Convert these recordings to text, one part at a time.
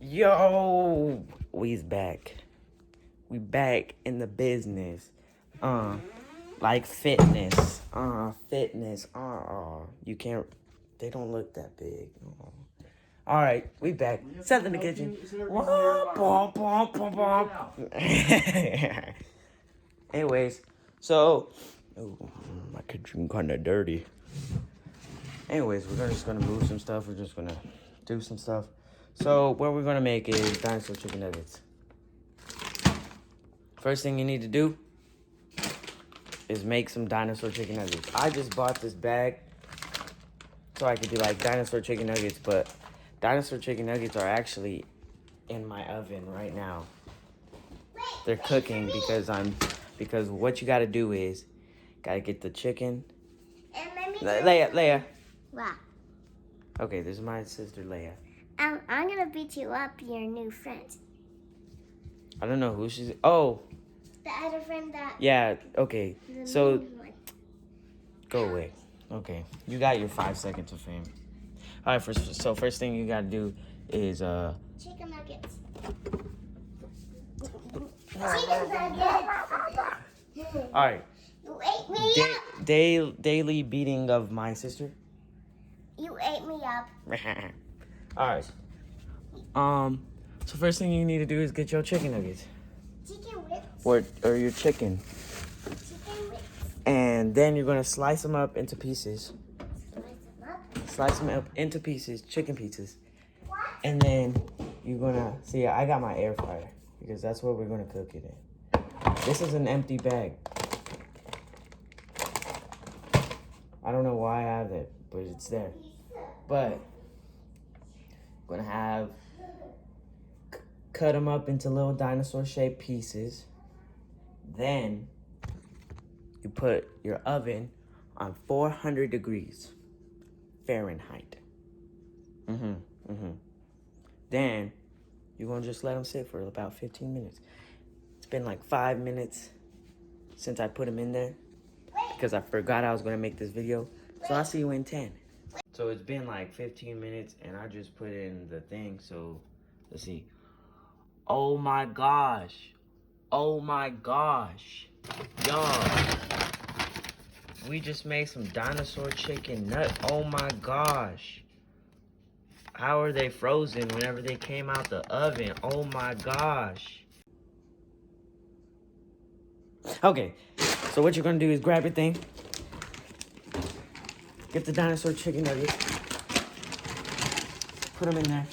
Yo, we's back. We back in the business. Like fitness. Fitness. You can't. They don't look that big. All right, we back. Set in the kitchen. Anyways, so my kitchen kind of dirty. Anyways, we're just gonna move some stuff. We're just gonna do some stuff. So what we're gonna make is dinosaur chicken nuggets. First thing you need to do is make some dinosaur chicken nuggets. I just bought this bag so I could do like dinosaur chicken nuggets, but dinosaur chicken nuggets are actually in my oven right now. They're cooking because what you gotta do is gotta get the chicken. Leia. Wow. Okay, this is my sister Leia. I'm gonna beat you up, your new friend. I don't know who she's. Oh. The other friend that. Yeah. Okay. The So. main one. Go away. Okay. You got your 5 seconds of fame. All right. First thing you gotta do is Chicken nuggets. Chicken nuggets. All right. You ate me up. Daily beating of my sister. You ate me up. All right. So first thing you need to do is get your chicken nuggets. Chicken wings. Or your chicken. Chicken wings. And then you're gonna slice them up into pieces. Slice them up. Slice them up into pieces, chicken pieces. What? And then you're gonna see. I got my air fryer because that's what we're gonna cook it in. This is an empty bag. I don't know why I have it, but it's there. But I'm gonna cut them up into little dinosaur-shaped pieces. Then you put your oven on 400 degrees Fahrenheit. Then you're gonna just let them sit for about 15 minutes. It's been like 5 minutes since I put them in there because I forgot I was gonna make this video. So I'll see you in 10. So it's been like 15 minutes and I just put in the thing. So let's see. Oh my gosh. Oh my gosh. Y'all. We just made some dinosaur chicken nut. Oh my gosh. How are they frozen whenever they came out the oven? Oh my gosh. Okay, so what you're gonna do is grab your thing. Get the dinosaur chicken nuggets. Put them in there.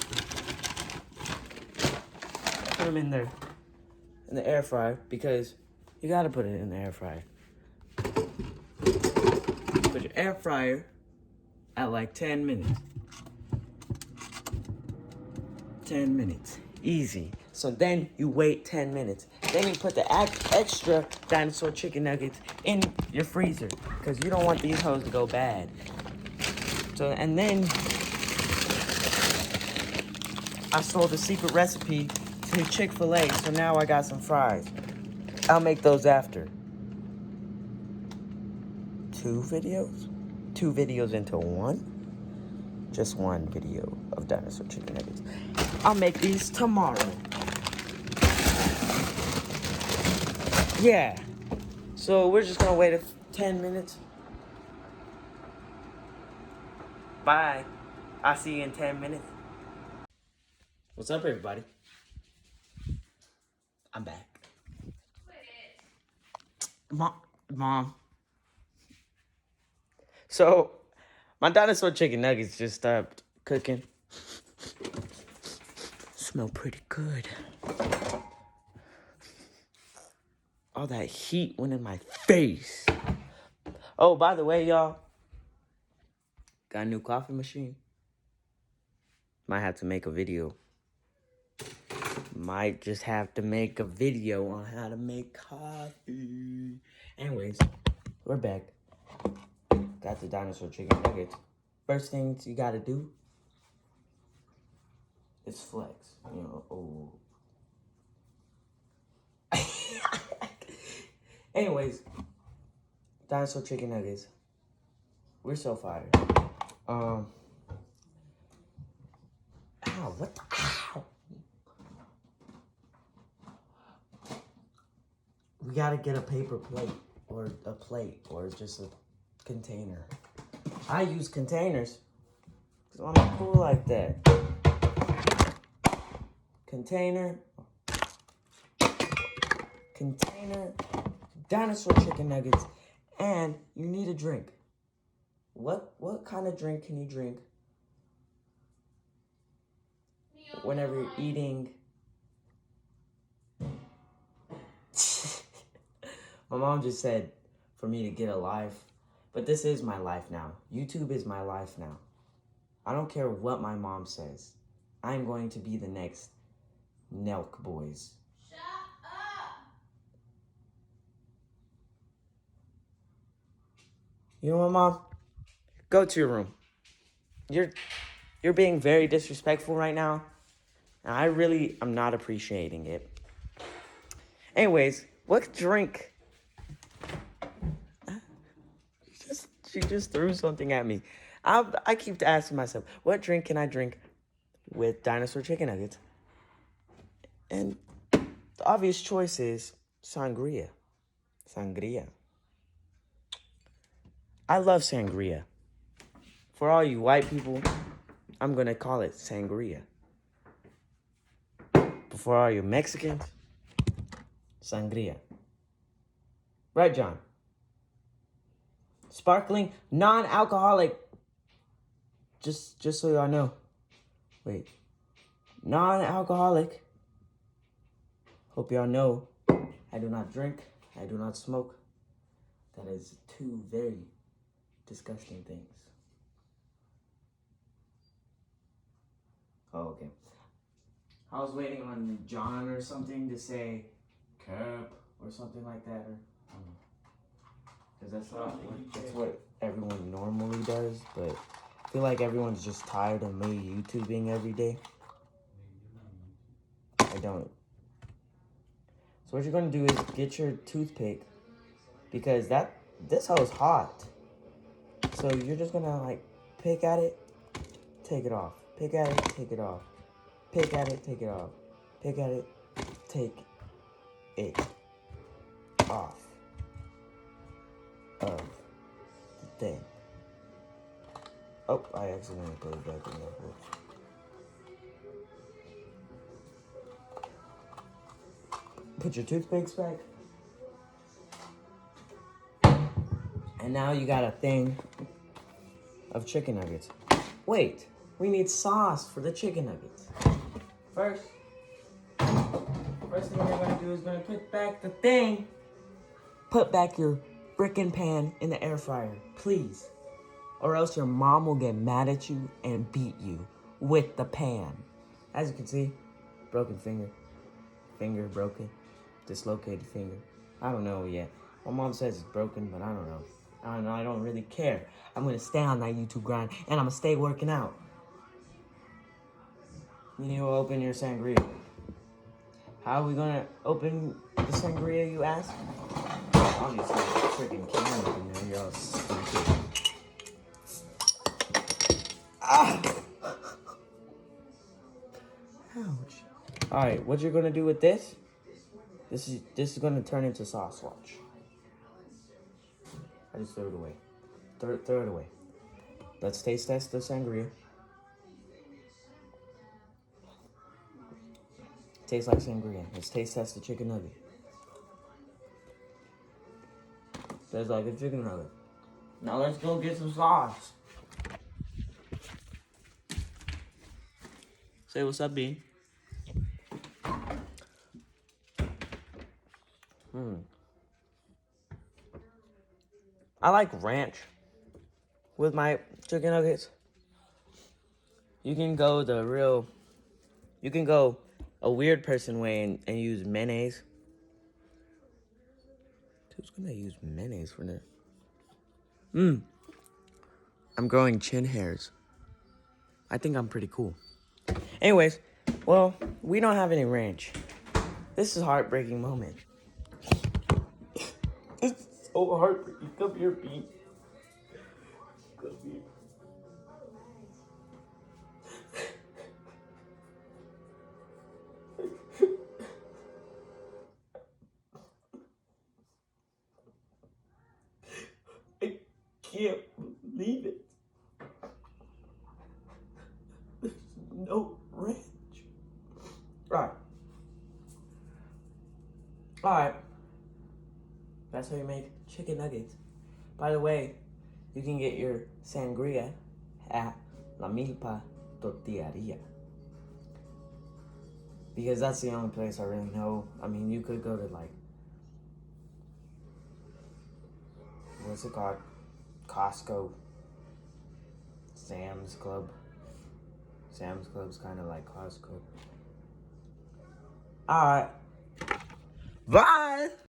Put them in there. In the air fryer, because you gotta put it in the air fryer. Put your air fryer at like 10 minutes. 10 minutes. Easy. So then you wait 10 minutes. Then you put the extra dinosaur chicken nuggets in your freezer because you don't want these hoes to go bad. So, and then I stole the secret recipe to Chick-fil-A, so now I got some fries. I'll make those after. 2 videos? 2 videos into one? Just 1 video of dinosaur chicken nuggets. I'll make these tomorrow. Yeah. So we're just gonna wait 10 minutes. Bye. I'll see you in 10 minutes. What's up, everybody? I'm back. Mom. So, my dinosaur chicken nuggets just stopped cooking. Smell pretty good. All that heat went in my face. Oh, by the way, y'all, got a new coffee machine. Might have to make a video. Might just have to make a video on how to make coffee. Anyways, we're back. Got the dinosaur chicken nuggets. First things you gotta do is flex. You know, Anyways, dinosaur chicken nuggets. We're so fired. Ow, what the? Ow. We gotta get a paper plate or a plate or just a container. I use containers because I'm cool like that. Container, dinosaur chicken nuggets, and you need a drink. What kind of drink can you drink whenever you're eating? My mom just said for me to get a life, but this is my life now. YouTube is my life now. I don't care what my mom says. I'm going to be the next Nelk Boys. Shut up! You know what, Mom? Go to your room. You're being very disrespectful right now, and I'm not appreciating it. Anyways, what drink? She just threw something at me. I keep asking myself, what drink can I drink with dinosaur chicken nuggets? And the obvious choice is sangria. Sangria. I love sangria. For all you white people, I'm gonna call it sangria. But for all you Mexicans, sangria. Right, John? Sparkling, non-alcoholic. Just so y'all know. Wait. Non-alcoholic. Hope y'all know. I do not drink. I do not smoke. That is two very disgusting things. Oh, okay. I was waiting on John or something to say cup or something like that, or I don't know. Because that's what everyone normally does, but I feel like everyone's just tired of me YouTubing every day. I don't. So what you're gonna do is get your toothpick, because this hoe's hot. So you're just gonna like pick at it, take it off. Pick at it, take it off. Pick at it, take it off. Pick at it, take it off of the thing. Oh, I accidentally put it back in there. Put your toothpicks back. And now you got a thing of chicken nuggets. Wait, we need sauce for the chicken nuggets. First thing you're gonna do is gonna put back the thing. Put back your frickin' pan in the air fryer, please. Or else your mom will get mad at you and beat you with the pan. As you can see, broken finger. Finger broken. Dislocated finger. I don't know yet. My mom says it's broken, but I don't know. I don't really care. I'm gonna stay on that YouTube grind, and I'm gonna stay working out. You need to open your sangria. How are we gonna open the sangria, you ask? Obviously, freaking can open there, y'all stupid. Ah! Ouch. Alright, what you're gonna do with this? This is gonna turn into sauce, watch. I just threw it away. Throw it away. Let's taste test the sangria. Tastes like sangria. Let's taste test the chicken nugget. Tastes like a chicken nugget. Now let's go get some sauce. Say what's up, Bean. I like ranch with my chicken nuggets. You can go a weird person way and use mayonnaise. Who's gonna use mayonnaise for this? I'm growing chin hairs. I think I'm pretty cool. Anyways, well, we don't have any ranch. This is a heartbreaking moment. It's so heartbreaking. Come here, Pete. Come here. can't believe it. There's no ranch. Alright. Alright. That's how you make chicken nuggets. By the way, you can get your sangria at La Milpa Tortilleria. Because that's the only place I really know. I mean, you could go to like, what's it called? Costco. Sam's Club. Sam's Club's kind of like Costco. Alright. Bye!